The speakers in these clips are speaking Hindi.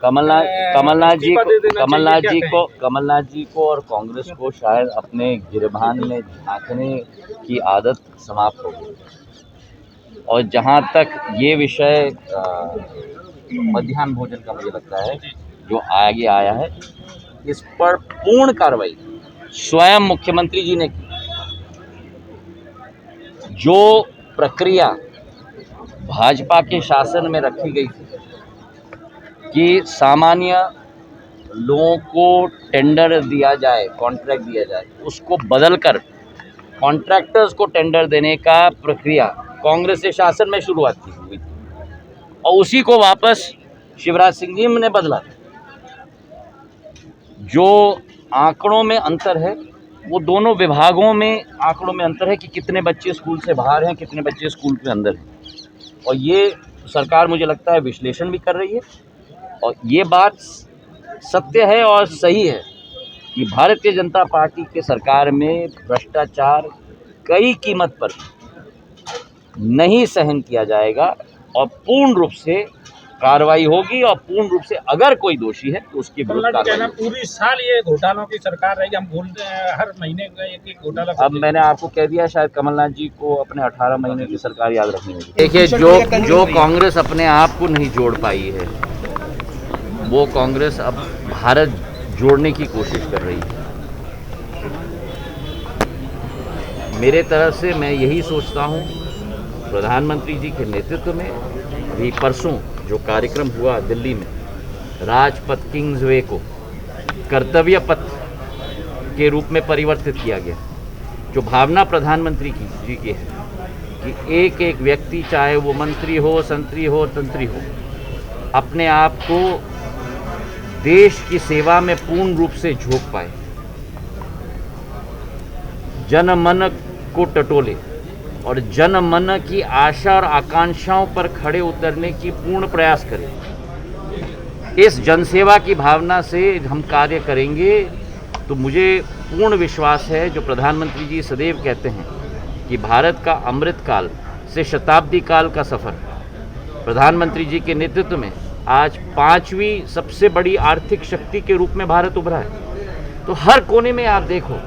कमलनाथ जी को और कांग्रेस को शायद अपने गिरबान में झांकने की आदत समाप्त हो गई। और जहां तक ये विषय मध्याह्न भोजन का मुझे लगता है जो आगे आया है, इस पर पूर्ण कार्रवाई स्वयं मुख्यमंत्री जी ने की। जो प्रक्रिया भाजपा के शासन में रखी गई थी कि सामान्य लोगों को टेंडर दिया जाए, कॉन्ट्रैक्ट दिया जाए, उसको बदलकर कॉन्ट्रैक्टर्स को टेंडर देने का प्रक्रिया कांग्रेस के शासन में शुरुआत की हुई थी और उसी को वापस शिवराज सिंह जी ने बदला। जो आंकड़ों में अंतर है वो दोनों विभागों में आंकड़ों में अंतर है कि कितने बच्चे स्कूल से बाहर हैं, कितने बच्चे स्कूल के अंदर हैं। और ये सरकार मुझे लगता है विश्लेषण भी कर रही है और ये बात सत्य है और सही है कि भारतीय जनता पार्टी के सरकार में भ्रष्टाचार कई कीमत पर नहीं सहन किया जाएगा और पूर्ण रूप से कार्रवाई होगी और पूर्ण रूप से अगर कोई दोषी है तो उसके विरुद्ध कार्रवाई होगी। पूरी साल ये घोटालों की सरकार रहेगी, हम बोलते हैं हर महीने एक एक घोटाला। अब मैंने आपको कह दिया, शायद कमलनाथ जी को अपने 18 महीने की सरकार याद रखनी होगी। देखिए, जो कांग्रेस अपने आप को नहीं जोड़ पाई है वो कांग्रेस अब भारत जोड़ने की कोशिश कर रही है। मेरे तरफ से मैं यही सोचता हूँ, प्रधानमंत्री जी के नेतृत्व में अभी परसों जो कार्यक्रम हुआ दिल्ली में, राजपथ किंग्सवे को कर्तव्य पथ के रूप में परिवर्तित किया गया। जो भावना प्रधानमंत्री जी की है कि एक एक व्यक्ति, चाहे वो मंत्री हो, संतरी हो, तंत्री हो, अपने आप को देश की सेवा में पूर्ण रूप से झोंक पाए, जन मन को टटोले और जन मन की आशा और आकांक्षाओं पर खड़े उतरने की पूर्ण प्रयास करें। इस जनसेवा की भावना से हम कार्य करेंगे तो मुझे पूर्ण विश्वास है, जो प्रधानमंत्री जी सदैव कहते हैं कि भारत का अमृत काल से शताब्दी काल का सफ़र, प्रधानमंत्री जी के नेतृत्व में आज 5वीं सबसे बड़ी आर्थिक शक्ति के रूप में भारत उभरा है। तो हर कोने में आप देखो,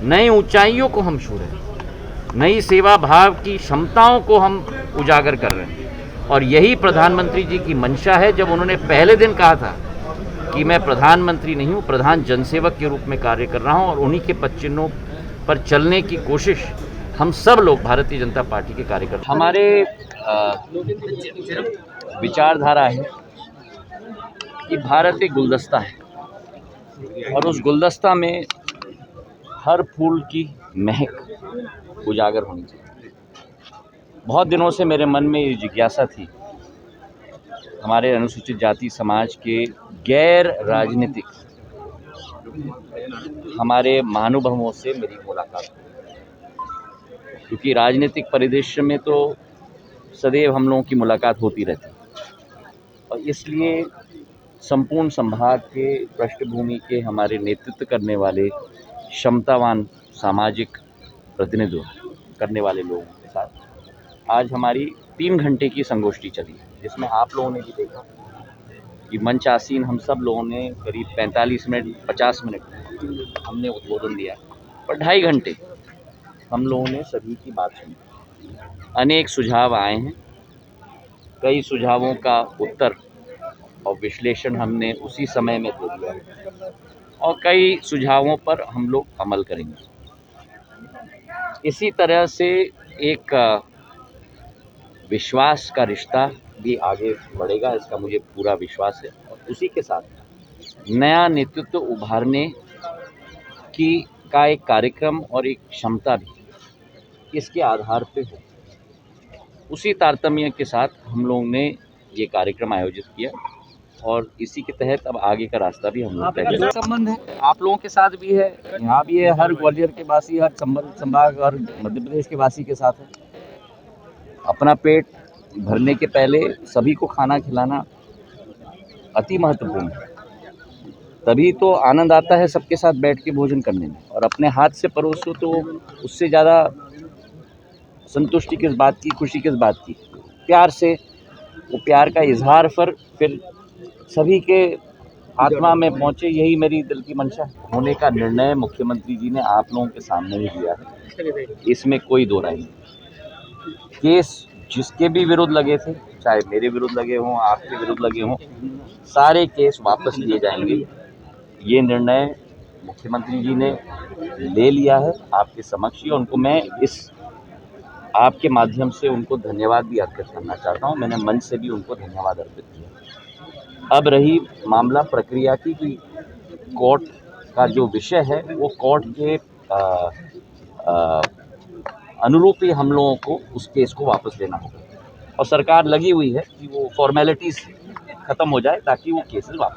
नई ऊंचाइयों को हम छू रहे हैं, नई सेवा भाव की क्षमताओं को हम उजागर कर रहे हैं। और यही प्रधानमंत्री जी की मंशा है। जब उन्होंने पहले दिन कहा था कि मैं प्रधानमंत्री नहीं हूँ, प्रधान जनसेवक के रूप में कार्य कर रहा हूँ, और उन्हीं के पद चिन्हों पर चलने की कोशिश हम सब लोग भारतीय जनता पार्टी के कार्यकर्ता, हमारे विचारधारा है कि भारत एक गुलदस्ता है और उस गुलदस्ता में हर फूल की महक उजागर होनी चाहिए। बहुत दिनों से मेरे मन में ये जिज्ञासा थी, हमारे अनुसूचित जाति समाज के गैर राजनीतिक हमारे महानुभावों से मेरी मुलाकात, क्योंकि राजनीतिक परिदृश्य में तो सदैव हम लोगों की मुलाकात होती रहती, और इसलिए संपूर्ण संभाग के पृष्ठभूमि के हमारे नेतृत्व करने वाले क्षमतावान सामाजिक प्रतिनिधित्व करने वाले लोगों के साथ आज हमारी 3 घंटे की संगोष्ठी चली, जिसमें आप लोगों ने भी देखा कि मंच आसीन हम सब लोगों ने करीब 45 मिनट 50 मिनट हमने उद्बोधन दिया, पर 2.5 घंटे हम लोगों ने सभी की बात सुनी। अनेक सुझाव आए हैं, कई सुझावों का उत्तर और विश्लेषण हमने उसी समय में दे दिया और कई सुझावों पर हम लोग अमल करेंगे। इसी तरह से एक विश्वास का रिश्ता भी आगे बढ़ेगा, इसका मुझे पूरा विश्वास है। और उसी के साथ नया नेतृत्व उभारने की का एक कार्यक्रम और एक क्षमता भी इसके आधार पे हो, उसी तारतम्य के साथ हम लोगों ने ये कार्यक्रम आयोजित किया और इसी के तहत अब आगे का रास्ता भी हम लोग तय करेंगे। संबंध है आप लोगों के साथ भी है, यहाँ भी है, हर ग्वालियर के वासी, हर संबल संभाग और मध्य प्रदेश के वासी के साथ है। अपना पेट भरने के पहले सभी को खाना खिलाना अति महत्वपूर्ण है, तभी तो आनंद आता है सबके साथ बैठ के भोजन करने में। और अपने हाथ से परोसो तो उससे ज़्यादा संतुष्टि किस बात की, खुशी किस बात की। प्यार से वो प्यार का इजहार पर फिर सभी के आत्मा में पहुंचे, यही मेरी दिल की मंशा है। होने का निर्णय मुख्यमंत्री जी ने आप लोगों के सामने ही दिया है, इसमें कोई दो राय नहीं। केस जिसके भी विरुद्ध लगे थे, चाहे मेरे विरुद्ध लगे हों, आपके विरुद्ध लगे हों, सारे केस वापस लिए जाएंगे। ये निर्णय मुख्यमंत्री जी ने ले लिया है आपके समक्ष ही। उनको मैं इस आपके माध्यम से उनको धन्यवाद भी अर्पित करना चाहता हूँ। मैंने मन से भी उनको धन्यवाद अर्पित किया। अब रही मामला प्रक्रिया की कि कोर्ट का जो विषय है वो कोर्ट के अनुरूप ही हम लोगों को उस केस को वापस लेना होगा और सरकार लगी हुई है कि वो फॉर्मेलिटीज खत्म हो जाए ताकि वो केसेस वापस